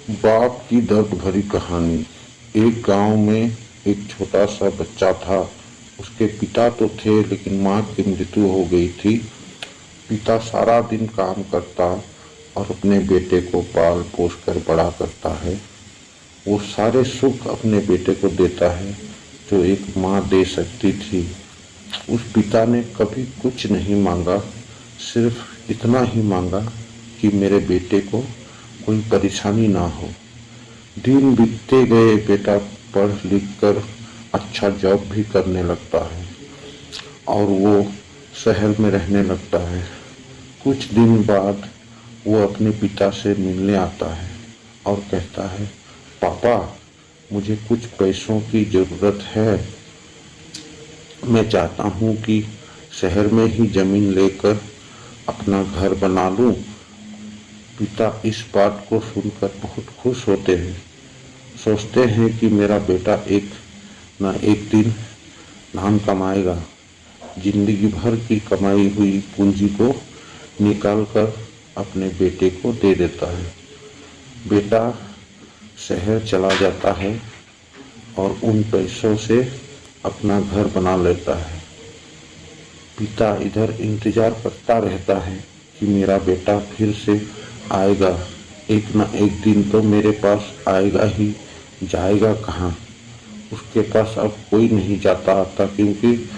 बाप की दर्द भरी कहानी। एक गांव में एक छोटा सा बच्चा था। उसके पिता तो थे लेकिन माँ की मृत्यु हो गई थी। पिता सारा दिन काम करता और अपने बेटे को पाल पोस कर बड़ा करता है। वो सारे सुख अपने बेटे को देता है जो एक माँ दे सकती थी। उस पिता ने कभी कुछ नहीं मांगा, सिर्फ इतना ही मांगा कि मेरे बेटे को कोई परेशानी ना हो। दिन बीतते गए, बेटा पढ़ लिख कर अच्छा जॉब भी करने लगता है और वो शहर में रहने लगता है। कुछ दिन बाद वो अपने पिता से मिलने आता है और कहता है, पापा, मुझे कुछ पैसों की ज़रूरत है। मैं चाहता हूँ कि शहर में ही ज़मीन लेकर अपना घर बना लूँ। पिता इस बात को सुनकर बहुत खुश होते हैं। सोचते हैं कि मेरा बेटा एक न एक दिन नाम कमाएगा। जिंदगी भर की कमाई हुई पूंजी को निकाल कर अपने बेटे को दे देता है। बेटा शहर चला जाता है और उन पैसों से अपना घर बना लेता है। पिता इधर इंतजार करता रहता है कि मेरा बेटा फिर से आएगा। एक न एक दिन तो मेरे पास आएगा ही, जाएगा कहाँ। उसके पास अब कोई नहीं जाता आता, क्योंकि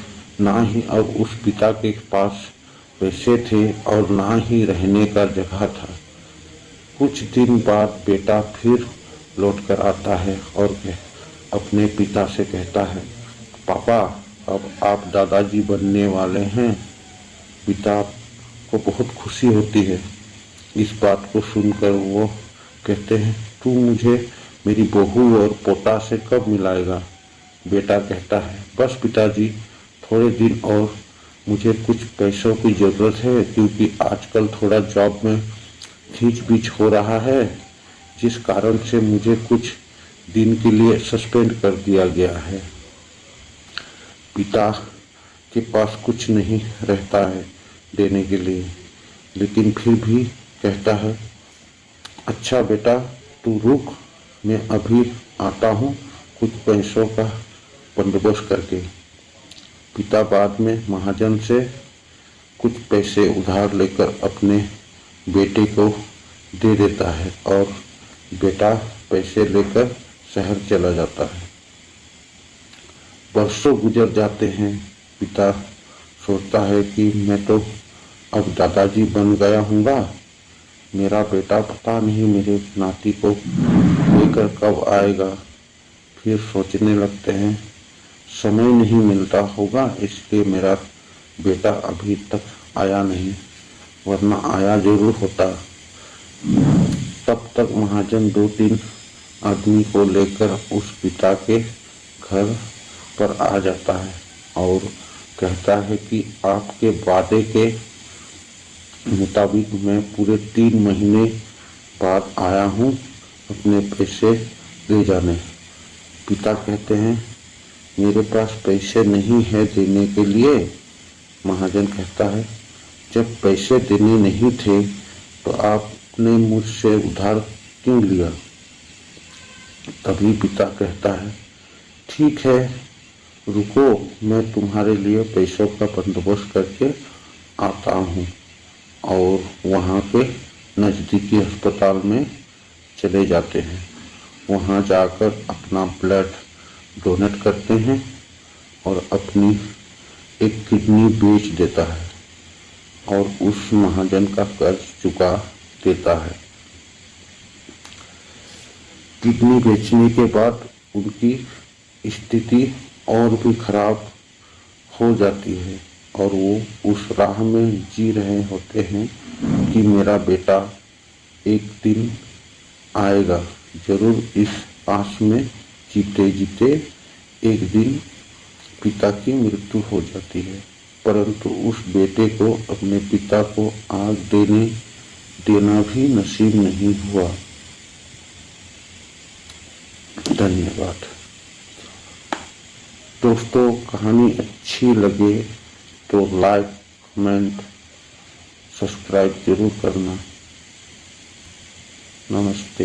ना ही अब उस पिता के पास पैसे थे और ना ही रहने का जगह था। कुछ दिन बाद बेटा फिर लौट कर आता है और अपने पिता से कहता है, पापा, अब आप दादाजी बनने वाले हैं। पिता को बहुत खुशी होती है। इस बात को सुनकर वो कहते हैं, तू मुझे मेरी बहू और पोता से कब मिलाएगा। बेटा कहता है, बस पिताजी, थोड़े दिन और। मुझे कुछ पैसों की ज़रूरत है, क्योंकि आजकल थोड़ा जॉब में खींच बीच हो रहा है, जिस कारण से मुझे कुछ दिन के लिए सस्पेंड कर दिया गया है। पिता के पास कुछ नहीं रहता है देने के लिए, लेकिन फिर भी कहता है, अच्छा बेटा, तू रुक, मैं अभी आता हूँ कुछ पैसों का बंदोबस्त करके। पिता बाद में महाजन से कुछ पैसे उधार लेकर अपने बेटे को दे देता है और बेटा पैसे लेकर शहर चला जाता है। वर्षों गुजर जाते हैं। पिता सोचता है कि मैं तो अब दादाजी बन गया हूँगा। मेरा बेटा पता नहीं मेरे नाती को लेकर कब आएगा। फिर सोचने लगते हैं, समय नहीं मिलता होगा इसलिए मेरा बेटा अभी तक आया नहीं, वरना आया जरूर होता। तब तक महाजन 2-3 आदमी को लेकर उस पिता के घर पर आ जाता है और कहता है कि आपके वादे के मुताबिक मैं पूरे 3 महीने बाद आया हूँ अपने पैसे ले जाने। पिता कहते हैं, मेरे पास पैसे नहीं है देने के लिए। महाजन कहता है, जब पैसे देने नहीं थे तो आपने मुझसे उधार क्यों लिया। तभी पिता कहता है, ठीक है, रुको, मैं तुम्हारे लिए पैसों का बंदोबस्त करके आता हूँ। और वहाँ पे नज़दीकी अस्पताल में चले जाते हैं। वहाँ जाकर अपना ब्लड डोनेट करते हैं और अपनी एक किडनी बेच देता है और उस महाजन का कर्ज चुका देता है। किडनी बेचने के बाद उनकी स्थिति और भी खराब हो जाती है और वो उस राह में जी रहे होते हैं कि मेरा बेटा एक दिन आएगा जरूर। इस आस में जीते जीते एक दिन पिता की मृत्यु हो जाती है, परंतु उस बेटे को अपने पिता को आग देना भी नसीब नहीं हुआ। धन्यवाद दोस्तों। कहानी अच्छी लगे तो लाइक, कमेंट, सब्सक्राइब जरूर करना। नमस्ते।